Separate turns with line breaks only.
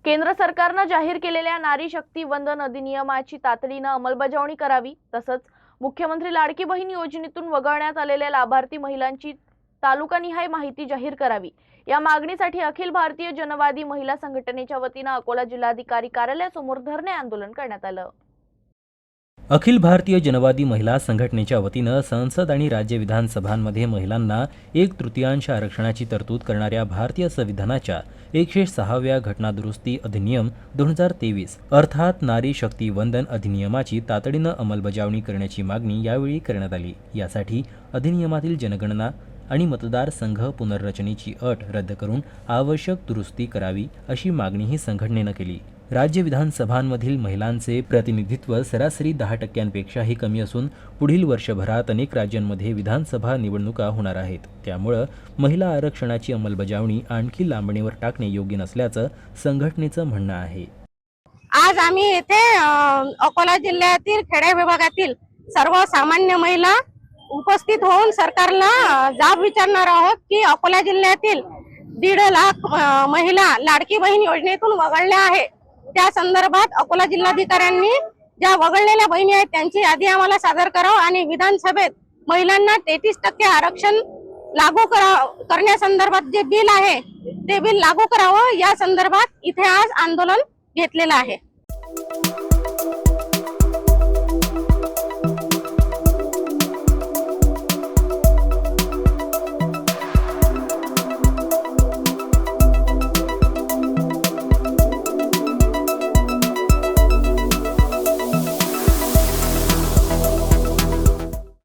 केंद्र सरकारने जाहीर केलेल्या नारी शक्ती वंदन अधिनियमाची तातडीने अंमलबजावणी करावी। तसंच मुख्यमंत्री लाडकी बहीण योजनेतून वगळण्यात आलेल्या लाभार्थी महिलांची तालुकानिहाय माहिती जाहीर करावी। या मागणीसाठी अखिल भारतीय जनवादी महिला संघटनेच्या वतीने अकोला जिल्हाधिकारी कार्यालयासमोर धरणे आंदोलन करण्यात आलं।
अखिल भारतीय जनवादी महिला संघटनेच्या वतीनं संसद आणि राज्य विधानसभांमध्ये महिलांना 1/3 आरक्षणाची तरतूद करणाऱ्या भारतीय संविधानाच्या 106व्या घटनादुरुस्ती अधिनियम 2023 अर्थात नारी शक्ती वंदन अधिनियमाची तातडीनं अंमलबजावणी करण्याची मागणी यावेळी करण्यात आली। यासाठी अधिनियमातील जनगणना आणि मतदार संघ पुनर्रचनेची अट रद्द करून आवश्यक दुरुस्ती करावी अशी मागणीही संघटनेनं केली। राज्य विधानसभांमधील महिलांचे प्रतिनिधित्व सरासरी 10%पेक्षाही कमी असून पुढील वर्षभरात अनेक राज्यांमध्ये विधानसभा निवडणुका होणार आहेत। त्यामुळे महिला आरक्षणाची अंमलबजावणी आणखी लांबणीवर टाकणे योग्य नसल्याचं संघटनेचं म्हणणं आहे।
आज आम्ही येथे अकोला जिल्ह्यातील खेडे विभागातील सर्वसामान्य महिला उपस्थित होऊन सरकारला जाब विचारणार आहोत की अकोला जिल्ह्यातील 1.5 लाख महिला लाडकी बहीण योजनेतून वगळल्या आहे। त्या संदर्भात अकोला जिल्हाधिकाऱ्यांनी ज्या वगळलेल्या बहिणी आहेत त्यांची यादी आम्हाला सादर करावं आणि विधानसभेत महिलांना 33% आरक्षण लागू करण्यासंदर्भात जे बिल आहे ते बिल लागू करावं या संदर्भात इथे आज आंदोलन घेतलेलं आहे।